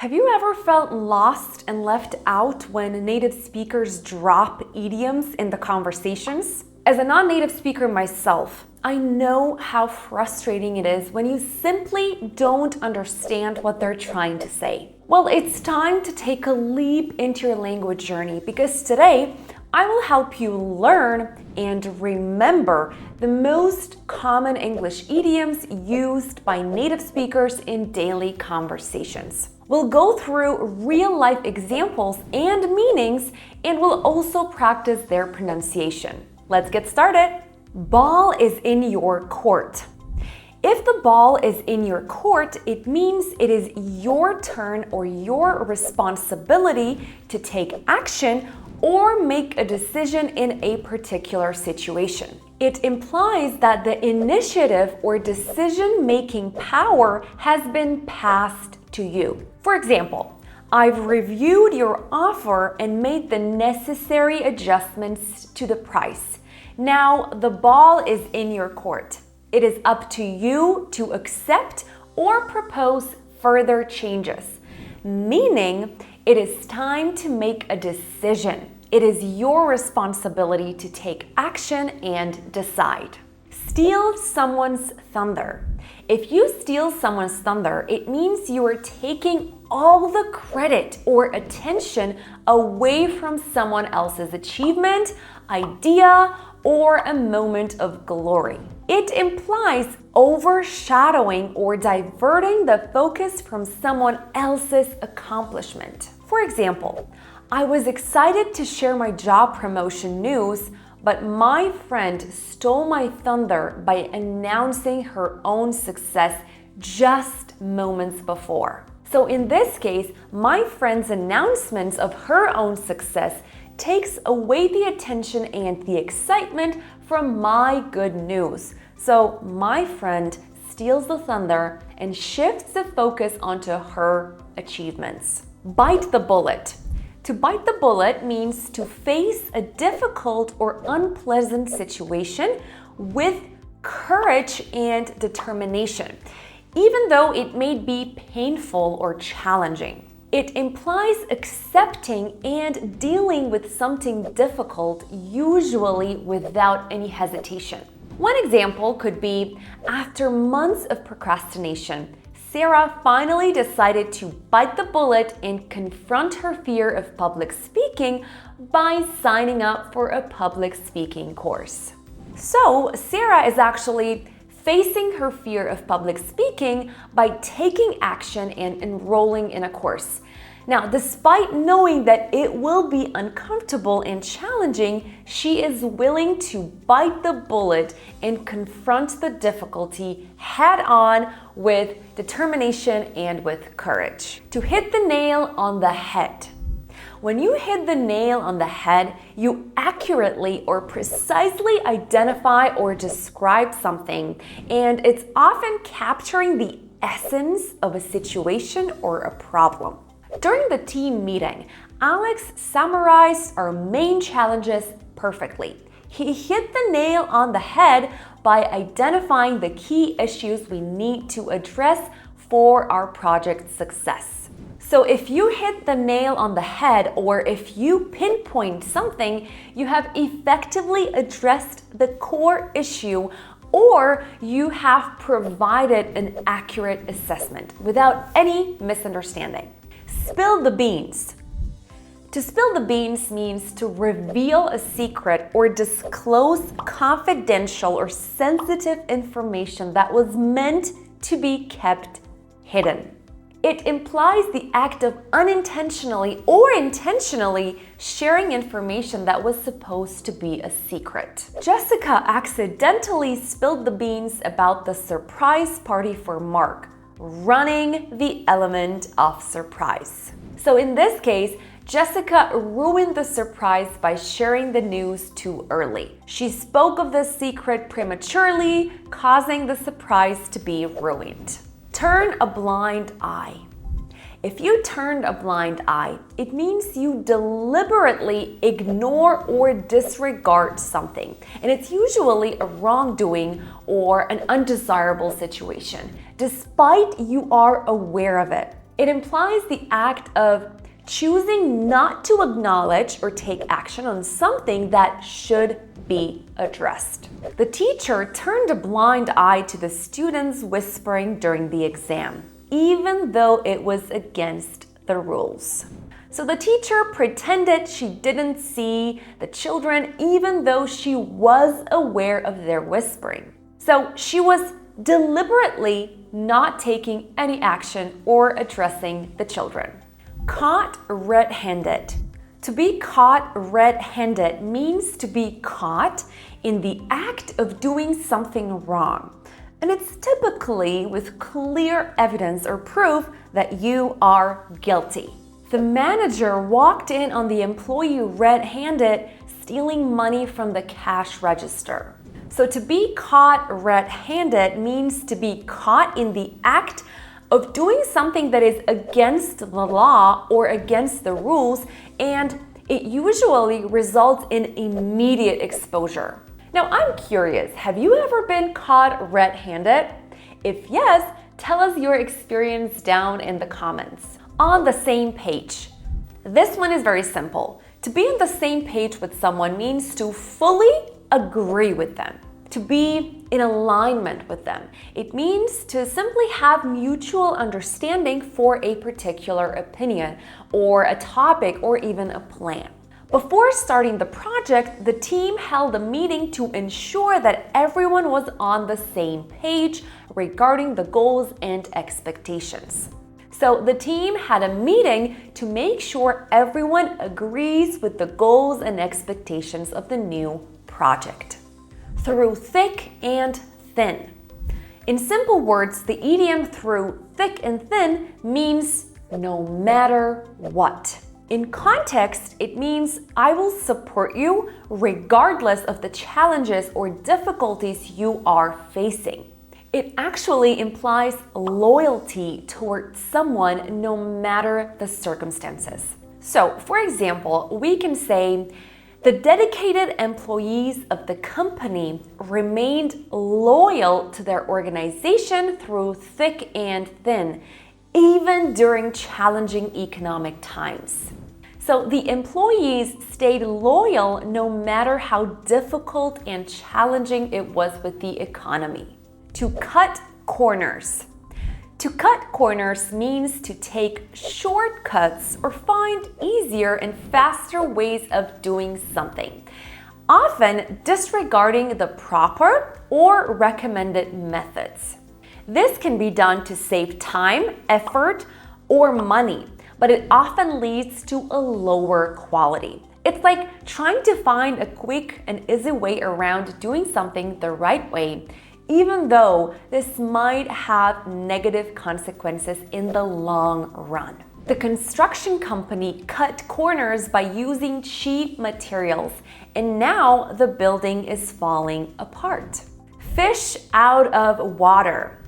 Have you ever felt lost and left out when native speakers drop idioms in the conversations? As a non-native speaker myself, I know how frustrating it is when you simply don't understand what they're trying to say. Well, it's time to take a leap into your language journey because today I will help you learn and remember the most common English idioms used by native speakers in daily conversations. We'll go through real-life examples and meanings, and we'll also practice their pronunciation. Let's get started. Ball is in your court. If the ball is in your court, it means it is your turn or your responsibility to take action or make a decision in a particular situation. It implies that the initiative or decision-making power has been passed to you. For example, I've reviewed your offer and made the necessary adjustments to the price. Now the ball is in your court. It is up to you to accept or propose further changes, meaning it is time to make a decision. It is your responsibility to take action and decide. Steal someone's thunder. If you steal someone's thunder, it means you are taking all the credit or attention away from someone else's achievement, idea, or a moment of glory. It implies overshadowing or diverting the focus from someone else's accomplishment. For example, I was excited to share my job promotion news, but my friend stole my thunder by announcing her own success just moments before. So in this case, my friend's announcements of her own success takes away the attention and the excitement from my good news. So my friend steals the thunder and shifts the focus onto her achievements. Bite the bullet. To bite the bullet means to face a difficult or unpleasant situation with courage and determination, even though it may be painful or challenging. It implies accepting and dealing with something difficult, usually without any hesitation. One example could be, after months of procrastination, Sarah finally decided to bite the bullet and confront her fear of public speaking by signing up for a public speaking course. So Sarah is actually facing her fear of public speaking by taking action and enrolling in a course. Now, despite knowing that it will be uncomfortable and challenging, she is willing to bite the bullet and confront the difficulty head on with determination and with courage. To hit the nail on the head. When you hit the nail on the head, you accurately or precisely identify or describe something, and it's often capturing the essence of a situation or a problem. During the team meeting, Alex summarized our main challenges perfectly. He hit the nail on the head by identifying the key issues we need to address for our project success. So if you hit the nail on the head, or if you pinpoint something, you have effectively addressed the core issue, or you have provided an accurate assessment without any misunderstanding. Spill the beans. To spill the beans means to reveal a secret or disclose confidential or sensitive information that was meant to be kept hidden. It implies the act of unintentionally or intentionally sharing information that was supposed to be a secret. Jessica accidentally spilled the beans about the surprise party for Mark, running the element of surprise. So in this case, Jessica ruined the surprise by sharing the news too early. She spoke of the secret prematurely, causing the surprise to be ruined. Turn a blind eye. If you turned a blind eye, it means you deliberately ignore or disregard something, and it's usually a wrongdoing or an undesirable situation, despite you are aware of it. It implies the act of choosing not to acknowledge or take action on something that should be addressed. The teacher turned a blind eye to the students whispering during the exam, even though it was against the rules. So the teacher pretended she didn't see the children, even though she was aware of their whispering. So she was deliberately not taking any action or addressing the children. Caught red-handed. To be caught red-handed means to be caught in the act of doing something wrong. And it's typically with clear evidence or proof that you are guilty. The manager walked in on the employee red-handed stealing money from the cash register. So to be caught red-handed means to be caught in the act of doing something that is against the law or against the rules, and it usually results in immediate exposure. Now, I'm curious, have you ever been caught red-handed? If yes, tell us your experience down in the comments. On the same page. This one is very simple. To be on the same page with someone means to fully agree with them, to be in alignment with them. It means to simply have mutual understanding for a particular opinion or a topic or even a plan. Before starting the project, the team held a meeting to ensure that everyone was on the same page regarding the goals and expectations. So the team had a meeting to make sure everyone agrees with the goals and expectations of the new project. Through thick and thin. In simple words, the idiom through thick and thin means no matter what. In context, it means I will support you regardless of the challenges or difficulties you are facing. It actually implies loyalty towards someone no matter the circumstances. So, for example, we can say, the dedicated employees of the company remained loyal to their organization through thick and thin, even during challenging economic times. So the employees stayed loyal no matter how difficult and challenging it was with the economy. To cut corners. To cut corners means to take shortcuts or find easier and faster ways of doing something, often disregarding the proper or recommended methods. This can be done to save time, effort, or money, but it often leads to a lower quality. It's like trying to find a quick and easy way around doing something the right way, even though this might have negative consequences in the long run. The construction company cut corners by using cheap materials, and now the building is falling apart. Fish out of water.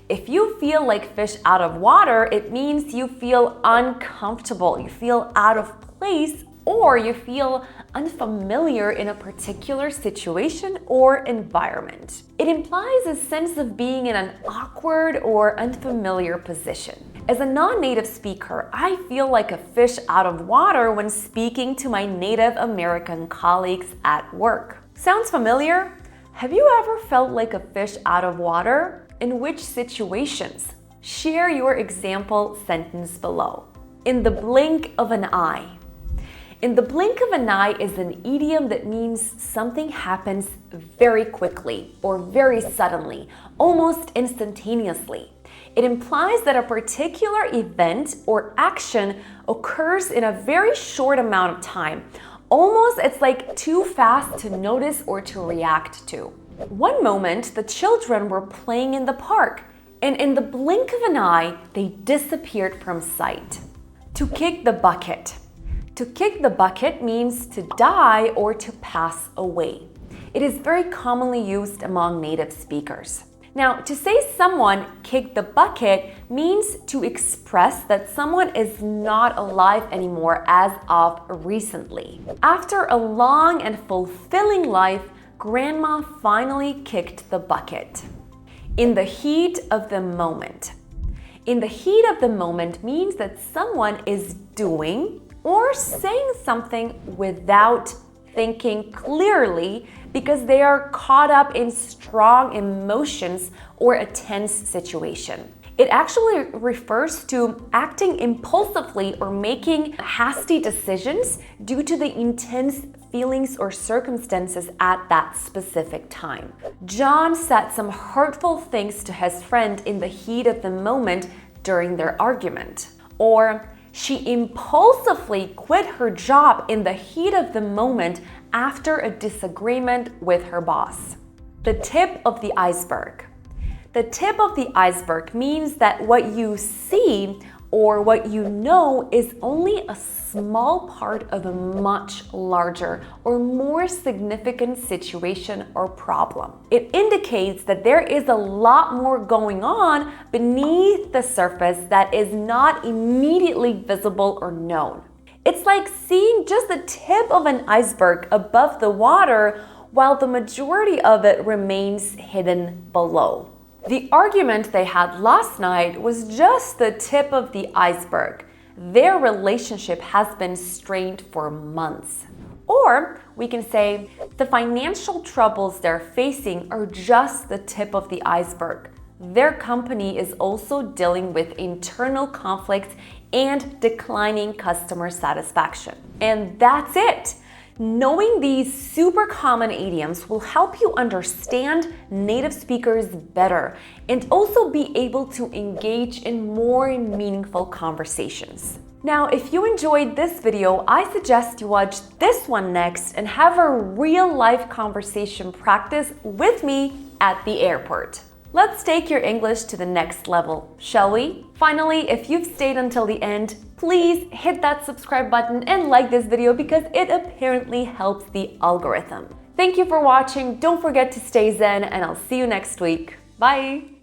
If you feel like fish out of water, it means you feel uncomfortable, you feel out of place, or you feel unfamiliar in a particular situation or environment. It implies a sense of being in an awkward or unfamiliar position. As a non-native speaker, I feel like a fish out of water when speaking to my Native American colleagues at work. Sounds familiar? Have you ever felt like a fish out of water? In which situations? Share your example sentence below. In the blink of an eye. In the blink of an eye is an idiom that means something happens very quickly or very suddenly, almost instantaneously. It implies that a particular event or action occurs in a very short amount of time. Almost it's like too fast to notice or to react to. One moment, the children were playing in the park, and in the blink of an eye, they disappeared from sight. To kick the bucket. To kick the bucket means to die or to pass away. It is very commonly used among native speakers. Now, to say someone kicked the bucket means to express that someone is not alive anymore as of recently. After a long and fulfilling life, Grandma finally kicked the bucket. In the heat of the moment. In the heat of the moment means that someone is doing or saying something without thinking clearly because they are caught up in strong emotions or a tense situation. It actually refers to acting impulsively or making hasty decisions due to the intense feelings or circumstances at that specific time. John said some hurtful things to his friend in the heat of the moment during their argument. Or she impulsively quit her job in the heat of the moment after a disagreement with her boss. The tip of the iceberg. The tip of the iceberg means that what you see or what you know is only a small part of a much larger or more significant situation or problem. It indicates that there is a lot more going on beneath the surface that is not immediately visible or known. It's like seeing just the tip of an iceberg above the water while the majority of it remains hidden below. The argument they had last night was just the tip of the iceberg. Their relationship has been strained for months. Or we can say the financial troubles they're facing are just the tip of the iceberg. Their company is also dealing with internal conflicts and declining customer satisfaction. And that's it. Knowing these super common idioms will help you understand native speakers better and also be able to engage in more meaningful conversations. Now, if you enjoyed this video, I suggest you watch this one next and have a real-life conversation practice with me at the airport. Let's take your English to the next level, shall we? Finally, if you've stayed until the end, please hit that subscribe button and like this video because it apparently helps the algorithm. Thank you for watching. Don't forget to stay zen and I'll see you next week. Bye!